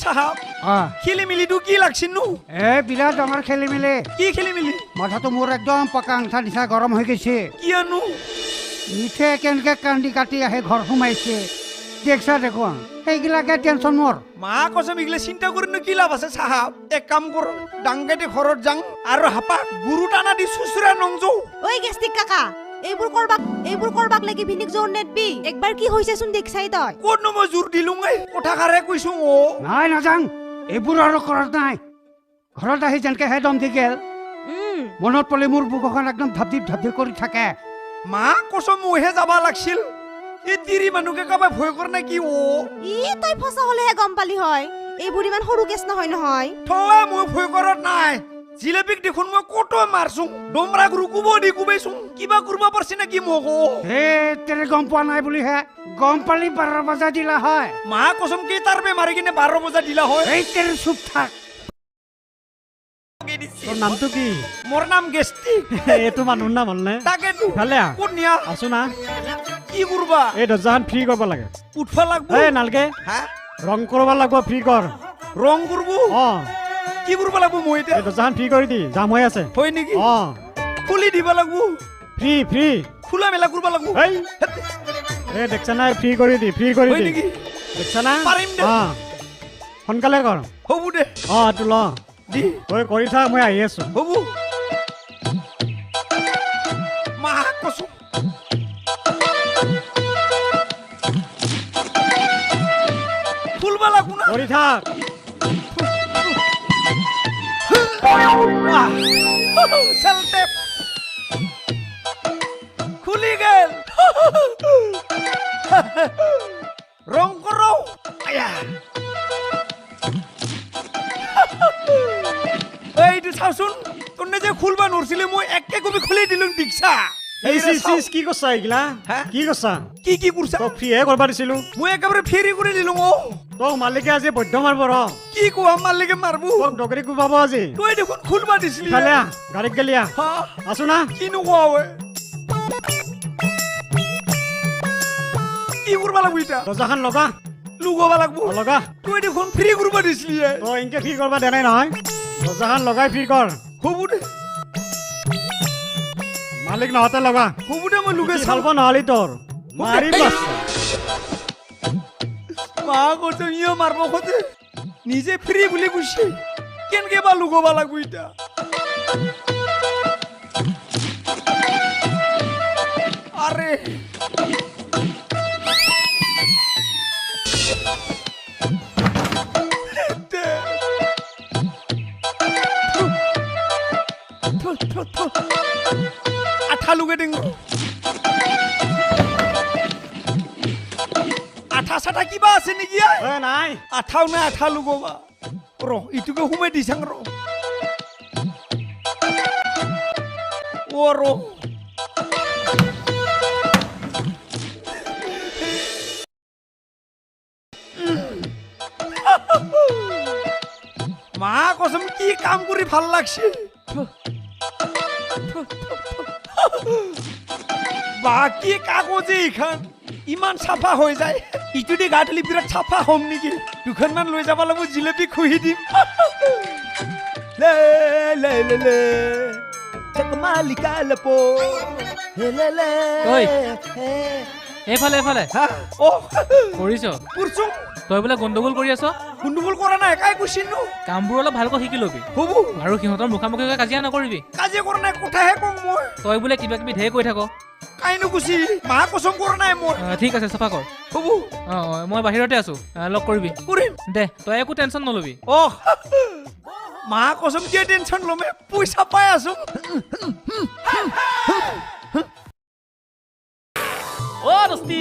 সাহাব খেলি মিলিটো কি লাগছিল নো বিৰাট ডাঙৰ খেলি মেলি কি খেলি মিলি মাথাটো মোৰ একদম পকা আঙঠা নিচা গৰম হৈ গৈছে কিয়নো মিঠে কেনেকে কান্দি কাটি আহে ঘৰ সোমাইছে দেখছা দেখোন সেইগিলাকে টেনচন মোৰ মা কসম ইগলে চিন্তা কৰি নো কি লাভ আছে সাহাব এক কাম কৰ ডাংগাইতে ঘৰত যাং আৰু হাপা গুৰু টানা দি সুসুৰা নংজো ঐ গেষ্টিক কাকা এইবোৰ কৰবাক লাগি ভিনিক জোৰ নেটবি একবাৰ কি হৈছে চোন দেখছাই তই কোননো মই জোৰ দিলুং এই কথাখাৰে কৈছো নাই নাযাং এইবোৰ আৰু ঘৰত নাই ঘৰত আহি যেনকে হে দম দি গেল মনত পলে মোৰ বুকুখন একদম ধাপধিপ কৰি থাকে মা কসম মহে যাবা লাগছিল এই তিৰি মানুহকে কাবা ভয় কৰ না কি তই ফসা হলেহে গম পালি হয় এইবোৰ ইমান সৰু কেছ নহয় থোৱা মই ভয় কৰত নাই জিলেবিক দেখোন মই কটো মাৰছুং ডমৰা গুৰুকুব দি কুবাইছুং কিবা কৰবা পাৰছি না কি মগো তেৰে গম পোৱা নাই বুলি হে গম পালি 12 বজা দিলা হয় মা কসম কি তাৰবে মাৰি কিনে 12 বজা দিলা হয় এই তেৰে চুপ থাক তোৰ নামটো কি মোৰ নাম গেষ্টিক এইটো মানুহৰ নাম হলনে তাকেতো ভালে কোন নিয়া আছো না কি কৰবা এই দৰ্জাখন ফ্ৰী কৰিব লাগে উঠবা লাগব এই নালকে হা ৰং কৰিব লাগিব ফ্ৰী কৰ ৰং কৰব কি কৰবা লাগব মই এতিয়া এই দৰ্জাখন ফ্ৰী কৰি দি জাম হৈ আছে হয় নেকি খুলি দিবা লাগব ফ্ৰী খোলা মেলা কৰবা লাগব এই দেখছা না ফ্ৰী কৰি দি হয় নেকি দেখছা না পাৰিম দে সোনকালে কৰ হ'ব দে তো ল দি তই কৰি থাক মই আহি আছো হ'ব মা কসম খুলবা লাগব না কৰি থাক চলতে খুলি গেল ৰং কৰো এইটো চাওচোন তোনে যে খুলবা নৰছিলে মই একে কবি খুলি দিলুং দিকছা এই কি কৰছা এইগিলা কি কৰছা কি কৰছা তই ফ্ৰীহে কৰবা দিছিলো মই একেবাৰে ফেৰি কৰি দিলুং তোক মালিকে আজি বৈদ্য মাৰব ৰ কি কোৱা মালিকে মাৰবো তোক ডগৰি কুবাব আজি তই দেখোন খুলবা দিছিলি ইফালে গাড়ীত গেলি আছো না কিনো কোৱা হয় কি কৰবা লাগব ইটা দৰ্জাখন লগা লুগাবা লাগব লগা তই দেখোন ফ্ৰী কৰবা দিছিলি তই ইনকে ফ্ৰী কৰবা দে নাই নহয় দৰ্জাখন লগাই ফ্ৰী কৰ হ'ব দে মালিক নহতে লগা হ'ব দে মই লুগাই চালব নহলি তোৰ মাৰি বাচ্চা মা কত ইয়ে মারবো খোঁজে নিজে ফ্রি বলে বুঝছে কেনকে বা লুগোবা লাগবো এটা আরে আঠা লুগে দিং আঠা সাঠা কিবা আছে নেকি নাই আঠাও নাই আঠা লুগোবা র ইটুকে হুমে দিছাং র ও র মা কসম কি কাম কৰি ভাল লাগছে বাকি কাগজে ইখান ইমান চাফা হৈ যায় ইটো দি গাঠলি বিৰাট চাফা হম নেকি দুখনমান লৈ যাব লাগিব জিলেপি খুহি দিম লে লে লে লে চকমালিকা লপো লে লে লে ঐ এফালে এফালে ও কৰিছ পুৰচুং তই বোলে গণ্ডগোল কৰি আছ গণ্ডগোল কৰা নাই একাই কৈছিনো কামবোৰ অলপ ভালকৈ শিকি লবি হ'ব আৰু সিহঁতৰ মুখামুখি কাজিয়া নকৰিবি কাজিয়া কৰা নাই কথাহে কওঁ মই তই বোলে কিবা কিবি ঢেৰ কৈ থাক কাইনো গুচি মা কসম কৰা নাই মোৰ ঠিক আছে চাফা কৰ হ'ব মই বাহিৰতে আছো লগ কৰিবি কৰিম দে তই একো টেনচন নলবি মা কসম কিয় টেনচন লমে পইচা পাই আছো দস্তি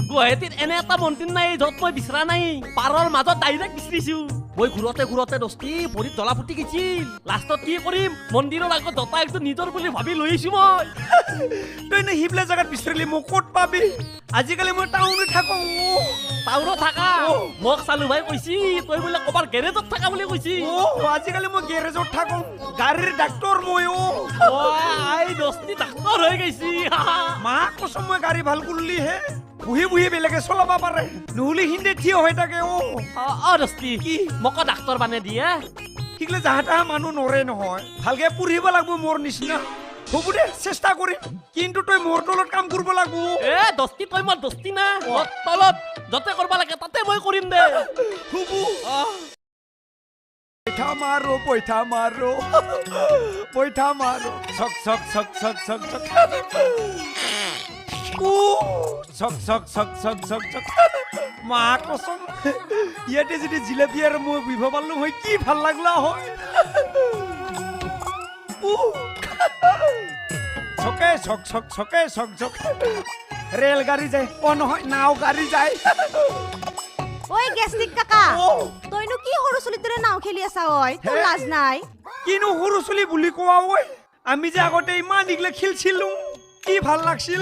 গুৱাহাটীত এনে এটা মন্দিৰ নাই য'ত মই বিচৰা নাই পাৰৰ মাজত ডাইৰেক্ট বিচৰিছো মই ঘূৰতে দস্তি ভৰিত জ্বলা ফুটি গৈছিল লাষ্টত কি কৰিম মন্দিৰৰ আগত জোতা একটো নিজৰ বুলি ভাবি লৈ আহিছো মই তই নে হিবলা জাগাত বিচাৰিলি মোক ক'ত পাবি আজিকালি মই টাউনত থাকো টাউনত থাকা মোক চালু ভাই কৈছি তই বোলে ক'বাৰ গেৰেজত থাকা বুলি কৈছি আজিকালি মই গেৰেজত থাকো গাড়ীৰ ডাক্তৰ মই আই দস্তি ডাক্তৰ হৈ গৈছি মা কসম মই গাড়ী ভাল কৰিলি হে বহি বহি বেলেগে চলাব পাৰে নহ'লে হিন্দে থিয় হৈ থাকে দস্তি কি? মোক ডাক্তৰ বানে দিয়ে শিকলে জাহা তাহা মানুহ নৰে নহয় ভালকে পঢ়িব লাগিব মোৰ নিচিনা হ'ব দে চেষ্টা কৰিম কিন্তু তই মোৰ তলত কাম কৰিব লাগিব এ দস্তি তই মোৰ দস্তি না তলত যতে কৰিব লাগে তাতে মই কৰিম দে হ'ব পইঠা মাৰো ছক ছক ছক ছক ছক ছক ছক মা কচম ইয়াতে যদি জিলেপি আৰু মই বিভ পালো হয় কি ভাল লাগলা হয় ছকে ছক ছক ছকে ছক ছক ৰেল গাড়ী যায় নহয় নাও গাড়ী যায় ঐ গেষ্টিক কাকা অ তইনো কি সৰু চলিৰ দৰে নাও খেলি আছা ঐ তোৰ হে? লাজ নাই কিনো সৰু চলি বুলি কোৱা ঐ আমি যে আগতে ইমান দীঘলে খেলছিলো কি ভাল লাগছিল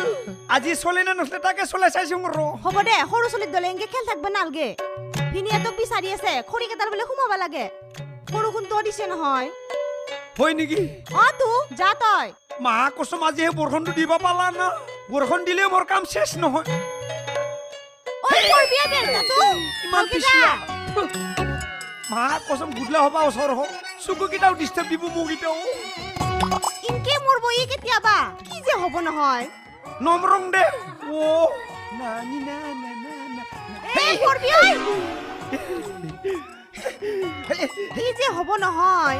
আজি চলে না নচলে তাকে চলাই চাইছো ৰ হ'ব দে সৰু চলিৰ দলে এনকে খেল থাকব নালগে ভিনিয়েতক বিচাৰি আছে খৰি কেইটাৰ বোলে সোমাব লাগে বৰষুণ তো দিছে নহয় হয় নেকি তো যা তই মা কচম আজি সেই বৰষুণটো দিব পালা না বৰষুণ দিলে মোৰ কাম শেষ নহয় ঐ কৰবি বেলটাটো ইমান পিছিয়া মা কচম গুদলা হবা ওচৰ হ চকু কেইটাও ডিষ্টাৰ্ব দিব মোক এতিয়াও ইনকে মোৰ বই কেতিয়াবা কি যে হ'ব নহয় নম্ৰং দে ও নানি না না না না এই কৰবি ঐ কি যে হ'ব নহয়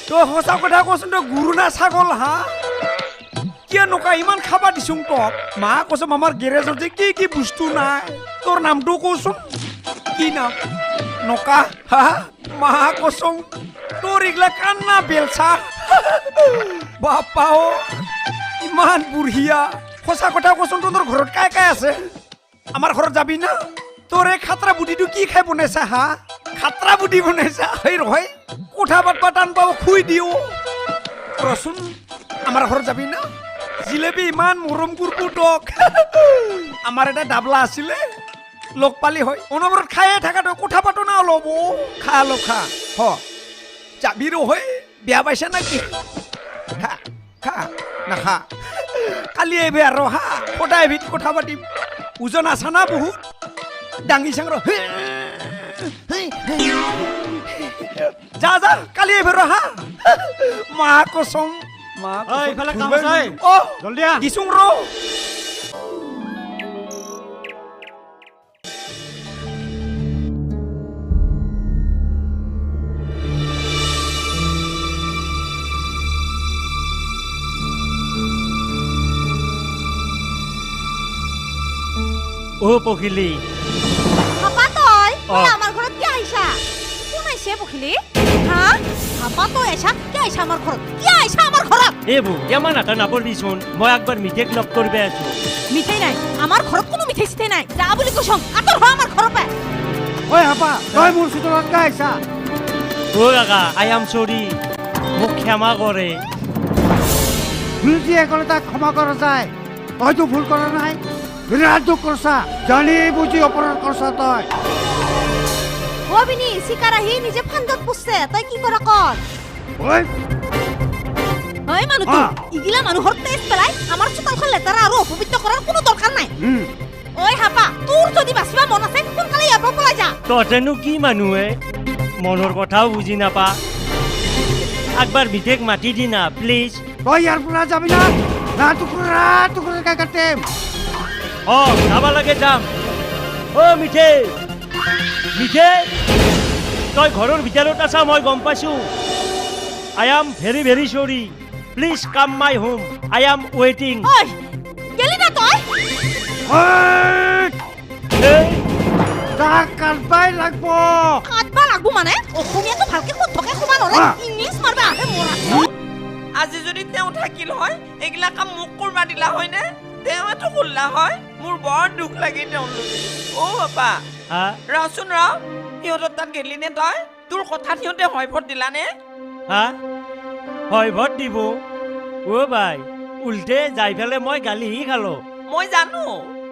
তই সঁচা কথা কচোন তই গুৰু না ছাগল হা কিয় নকা ইমান খাবা দিছো তক মা কচম আমাৰ গেৰেজত যে কি কি বস্তু নাই তোৰ নামটো কচোন কি নাম নকা হা মা কচম তোৰ এইগিলা কান্না বেলচা বাপা অ ইমান বুঢ়িয়া সঁচা কথা কচোন তোৰ ঘৰত কাই কাই আছে আমাৰ ঘৰত যাবি না তোৰ এই খাতৰা বুটিটো কি খাই বনাইছা হা খাতৰা বুটি বনাইছা সেই ৰয় কোঠা পাতবা টান পাব খুই দিও ৰচোন আমাৰ ঘৰত যাবি না জিলেপি ইমান মৰম কৰবো তক আমাৰ এটা ডাবলা আছিলে লগ পালি হয় অনবৰত খায়ে থাকা তই কোঠা পাতো না অলপ খা অলপ খা হ যাবি ৰ হয় বেয়া পাইছা নাকি খা খা নাখা কালি আহিবি আৰু হা সদায় এবিধ কথা পাতিম ওজন আছা না বহুত ডাঙি চাং ৰ যা যা কালি আহিবি ৰ হা মা কচম মা ঐ, ইফালে কাম আছে। অ জলদি আহ। দিছোং ৰ ও পখিলি হাপা তই অ। আমাৰ ঘৰত কি আহিছা কোন আহিছে পখিলি হা হাপা তই আহিছা কি আহিছা আমাৰ ঘৰত কি আহিছা আমাৰ ঘৰত এইবোৰ কেমান আটা নাপৰবিচোন মই একবাৰ মিঠেক লগ কৰিব আছো মিঠাই নাই আমাৰ ঘৰত কোনো মিঠাই চিঠাই নাই যা বুলি কৈছো আঁতৰ হ আমাৰ ঘৰৰ পৰা ঐ হাপা তই মোৰ চোতালত কাই আহিছা ও কাকা আই এম চৰি মোক ক্ষমা কৰে ভুল যিয়ে ক'লে তাক ক্ষমা কৰা যায় তইতো ভুল কৰা নাই বিৰাট দুখ কৰছা জানি বুজি অপৰাধ কৰছা তই ও বিনি চিকাৰ আহি নিজে ফান্দত পুছছে তই কি কৰা কৰ ঐ ঐ মানুহটো অ। ইগিলা মানুহৰ তেজ পেলাই আমাৰ চোতালখন লেতেৰা আৰু অপবিত্ৰ কৰাৰ কোনো দৰকাৰ নাই ঐ হাপা তোৰ যদি বাচিবা মন আছে সোনকালে ইয়াৰ পৰা পলাই যা তহঁতেনো কি মানুহে মনৰ কথাও বুজি নাপা একবাৰ মিঠেক মাতি দি না প্লিজ তই ইয়াৰ পৰা যাবি না টুকুৰা টুকুৰাকৈ কাটিম অ যাব লাগে যাম অ মিঠে মিঠে তই ঘৰৰ ভিতৰত আছা মই গম পাইছো আই এম ভেৰি ভেৰি চৰি please come my home I am ৱেইটিং ঐ গেলি না তই ঐ তাক কাটবাই লাগব কাটবা লাগবো মানে অসমীয়াটো ভালকে শুদ্ধকে শুনা নৰে অ। ইংলিছ মাৰবা মৰা আজি যদি তেওঁ থাকিল হয় এইগিলা কাম মোক কৰবা দিলা হয়নে তেওঁতো কৰিলা হয় মোৰ বৰ দুখ লাগে তেওঁলোকে অ' বাপা হা ৰচোন ৰ সিহঁতৰ তাত গেলি নে তই তোৰ কথাত সিহঁতে হয় ভত দিলানে হা হয় ভত দিব অ বাই উল্টে যাই পেলাই মই গালিহি খালো মই জানো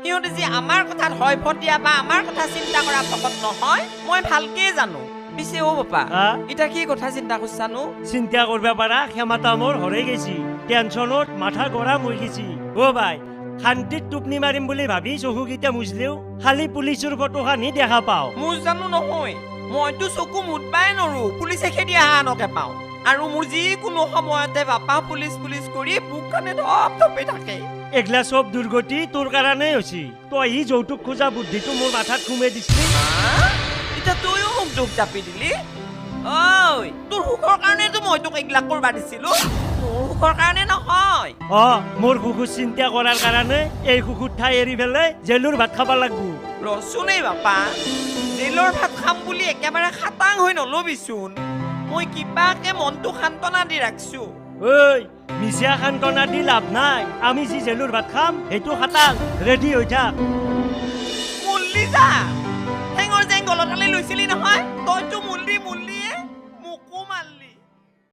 সিহঁতে যে আমাৰ কথাত হয় ভত দিয়া বা আমাৰ কথা চিন্তা কৰা ভকত নহয় মই ভালকেই জানো পিছে অ' বাপা হা? এতিয়া কি কথা চিন্তা কৰিছানো চিন্তা কৰিব পাৰা ক্ষমতা মোৰ হৰে গেছি টেনচনত মাথা গৰম হৈ গেছি অ' বাই শান্তিত টোপনি মাৰিম বুলি ভাবি চকুকেইটা মুজলেও খালি পুলিচৰ ফটোখানি দেখা পাওঁ মোৰ জানো নহয় মইতো চকু মুদবাই নৰো পুলিচে খেদি আহা আনকে পাওঁ আৰু মোৰ যিকোনো সময়তে বাপা পুলিচ পুলিচ কৰি বুকখানে ধপ ধপে থাকে এগলা চব দুৰ্গতি তোৰ কাৰণেই হৈছে তই ই যৌতুক খোজা বুদ্ধিটো মোৰ মাথাত সোমাই দিছিলি এতিয়া তইও মোক দুখ জাপি দিলি ঐ তোৰ সুখৰ কাৰণেতো মই তোক এইবিলাক কৰিব দিছিলো মোৰ সুখৰ কাৰণে নহয় মোৰ কুকুৰ চিন্তা কৰাৰ কাৰণে এই কুকুৰ ঠাই এৰি পেলাই জেলুৰ ভাত খাব লাগব ৰচোন এই বাপা জেলৰ ভাত খাম বুলি একেবাৰে খাটাং হৈ নলবিচোন মই কিবাকে মনটো সান্তনা দি ৰাখছো ঐ মিছা সান্তনা দি লাভ নাই আমি যি জেলুৰ ভাত খাম সেইটো খাটাং ৰেডি হৈ থাক মুল্লি যা হেঙৰ জেং গলতালে লৈছিলি নহয় তইতো মুল্লি মুল্লি